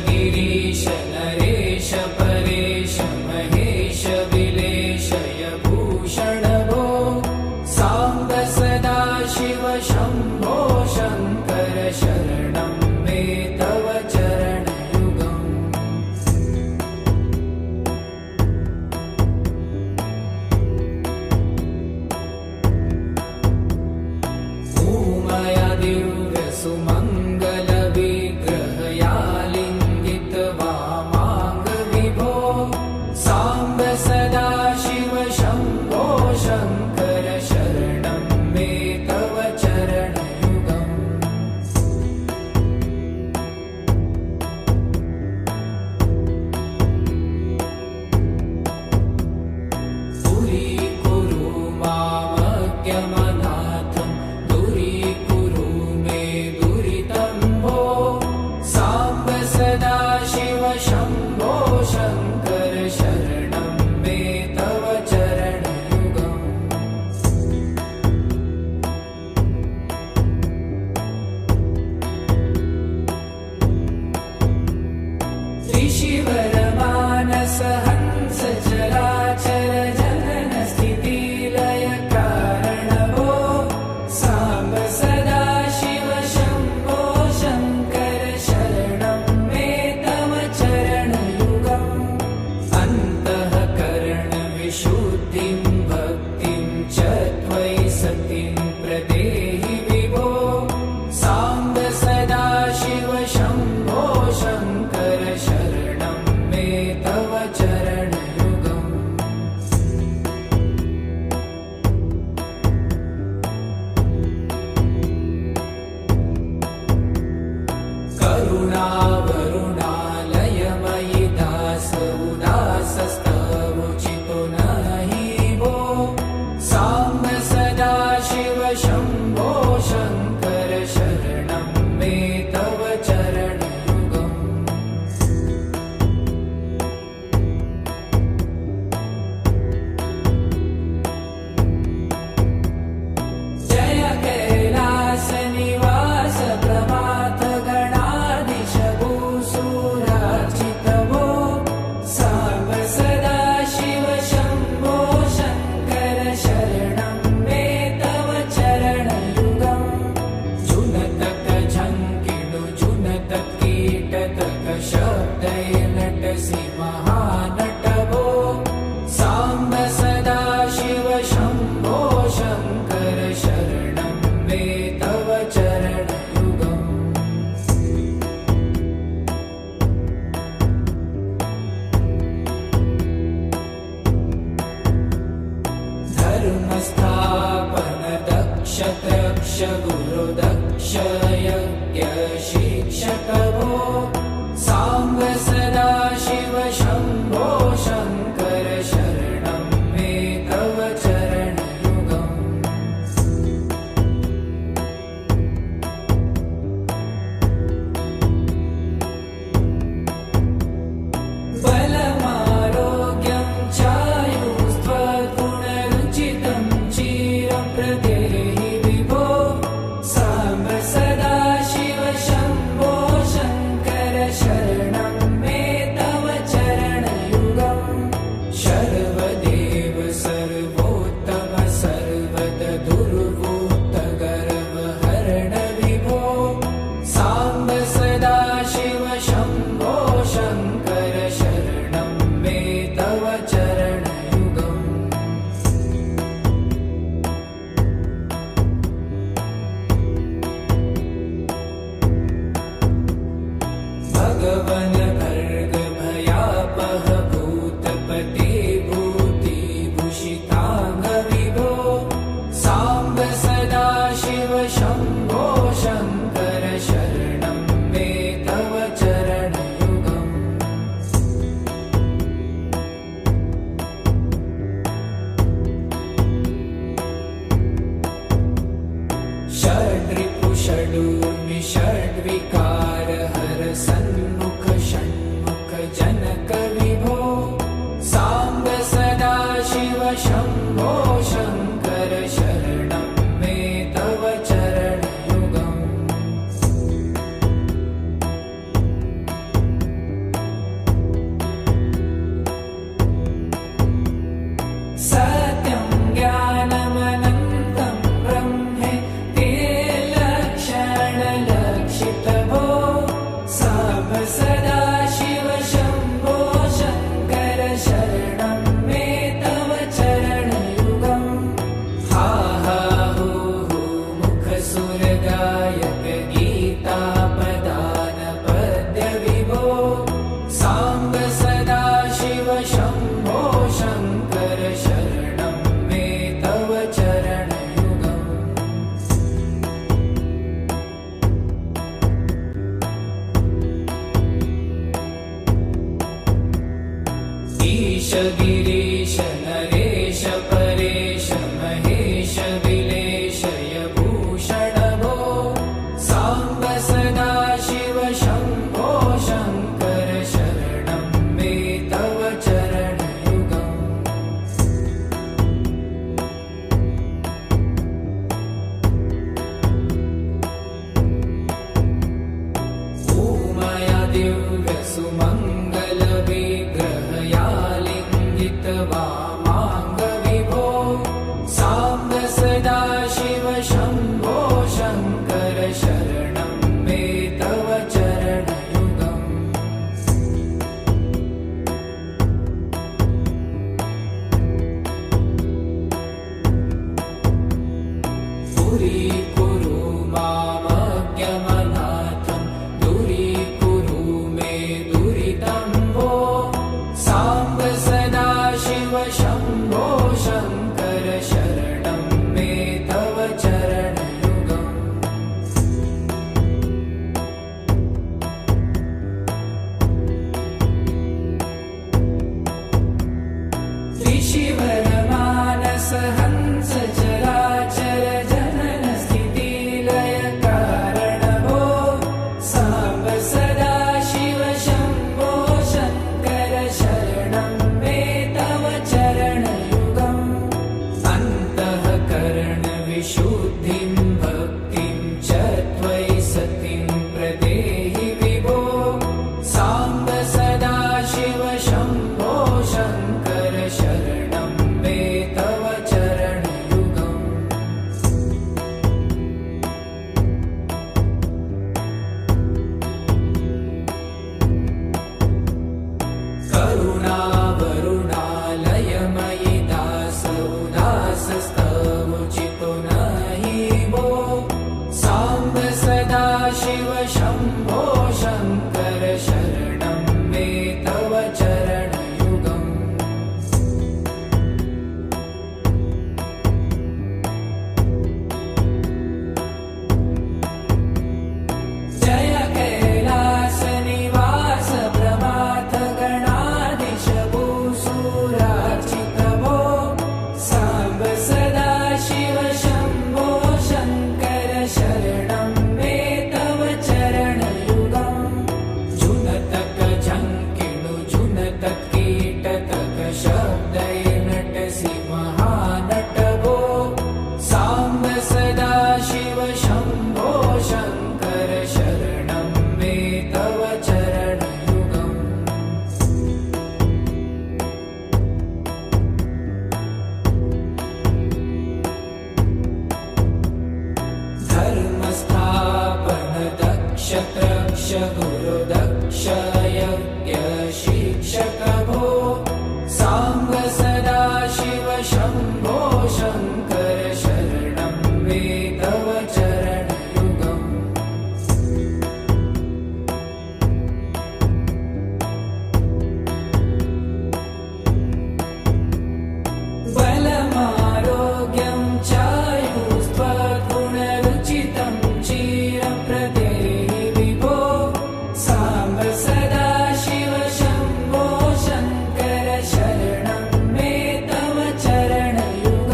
गिरीश नरेश परेश महेश विलेशय भूषण भो साम्ब सदा शिव शम्भो शङ्कर शरणं मे तव चरणयुगम् उमया दिव्य सुमङ्गल विग्रहया लिङ्गित वामाङ्ग विभो साम्ब सदा शिव शम्भो शङ्कर शरणं मे तव चरणयुगम् दूरीकुरु मामज्ञमनाथं दूरीकुरु मे दुरितं भो साम्ब सदा शिव शम्भो शङ्कर शरणं मे तव चरणयुगम् ऋषिवरमानस हंस चराचर जनन स्थितिलय कारण भो साम्ब सदा शिव शम्भो शङ्कर शरणं मे तव चरणयुगम् अन्तःकरण विशुद्धिं भक्तिं च त्वयि सतिं प्रदेहि विभो साम्ब सदा शिव शम्भो शङ्कर शरणं मे तव चरणयुगम् करुणावरुणालयमयि दास उदासस्तवोचितो नहि भो साम्ब सदा शिव शम्भो शङ्कर शरणं मे तव चरणयुगम् जय कैलास निवास प्रभात गणाधीश भूसुरार्चित भो साम्ब सदा शिव शम्भो शङ्कर शरणं मे तव चरणयुगम् जुनतक झङ्किणु जुनतक कीटतक शब्दय नटसि महानट भो साम्ब सदा शिव शम्भो शङ्कर शरणं मे तव चरणयुगम् धर्मस्थापन दक्ष त्रक्ष गुरु दक्ष यज्ञ शिक्षक भो साम्ब सदा शिव शम्भो शङ्कर शरणं मे तव चरणयुगम् बलमारोग्यं चायुस्त्वगुणरुचितं चिरं प्रदेहि विभो साम्ब सदा शिव शम्भो शङ्कर शरणं मे तव चरणयुगम् शर्वदेव सर्वोत्तम सर्वद दुर्वूत गर्वहरण विभो साम्ब सदा शिव शम्भो शङ्कर शरणं मे तव चरणयुगम् भगवन भर्ग भयापह भूतपते भूतिभूषिताङ्ग विभो साम्ब सदा शिव शम्भो शङ्कर शरणं मे तव चरणयुगम् षड्रिपु षडूर्मि षड्विकार हर सन्मुख षण्मुख जनक विभो साम्ब सदा शिव शम्भो शङ्कर शरणं मे तव चरणयुगम् सत्यं ज्ञानमनन्तं ब्रह्मे लक्षणलक्षितभो साम्ब सदा शिव शम्भो शङ्कर शरणं मे तव चरणयुगम् हा हा हू हू मुखसुरगायक गीतापदान पद्य विभो साम्ब सदा शिव शम्भो शङ्कर शरणं मे तव चरणयुगम् ईश गिरीश नरेश परेश महेश विलेशय भूषण भो साम्ब सदा शिव शम्भो शङ्कर शरणं मे तव चरणयुगम् ऊमया दिव्य सुमङ्गल विग्रहया लिङ्गित वामाङ्ग विभो साम्ब सदा शिव शम्भो शङ्कर शरणं मे तव चरणयुगम् दूरीकुरु मामज्ञमनाथं दूरीकुरु मे दुरितं भो साम्ब सदा शिव शम्भो शङ्कर शरणं मे तव चरणयुगम् त्रिशिवरमानस हंस चराचर जनन स्थिति लय कारण भो साम्ब सदा शिव शम्भो शङ्कर शरणं मे तव चरणयुगम् अन्तःकरण विशुद्धिं भक्तिं च त्वयि सतिं प्रदेहि विभो साम्ब सदा शिव शम्भो शङ्कर शरणं मे तव चरणयुगम् करुणावरुणालयमयि दासोदासस्तवोचितो नहि भो साम्ब सदा शिव शम्भो शङ्कर शरणं मे तव चरणयुगम् जय कैलासनिवास प्रमाथ गणाधीश भूसुरार्चित भो साम्ब सदा शिव शम्भो शङ्कर शरणं मे तव चरणयुगम् जुनतक झङ्किणु जुनतक कीटतक शब्दैर्नटसि महानट भो साम्ब सदा शिव शम्भो शङ्कर शरणं मे तव चरणयुगम् धर्मस्थापन दक्ष त्रक्ष गुरुदक्ष यज्ञ शिक्षक भो साम्ब सदा शिव शम्भो शङ्कर शरणं मे तव चरणयुगम् बलमारोग्यं चायुस्त्वगुणरुचितं चिरप्रदेहि विभो साम्ब सदा शिव शम्भो शङ्कर शरणं मे तव चरणयुगम्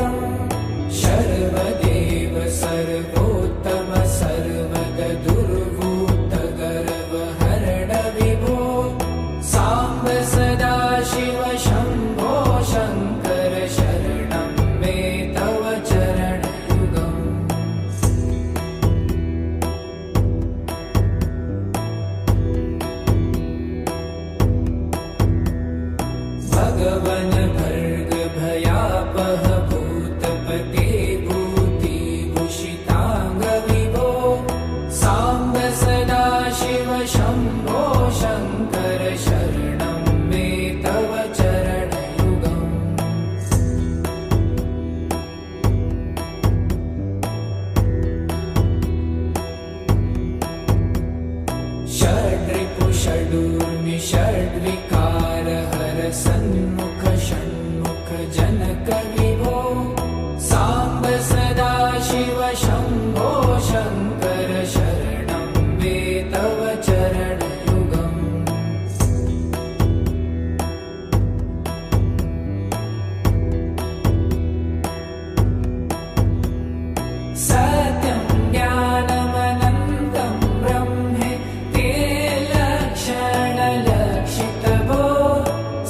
सन्मुख षण्मुख जनक विभो साम्ब सदा शिव शम्भो शङ्कर शरणं मे तव चरणयुगम् सत्यं ज्ञानमनन्तं ब्रह्मे ते लक्षणलक्षितभो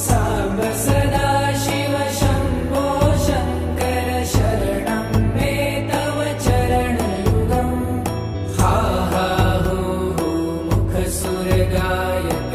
साम्ब सदा शिव शम्भो शङ्कर शरणं मे तव चरणयुगम् हा हा हो हो मुखसुरगायक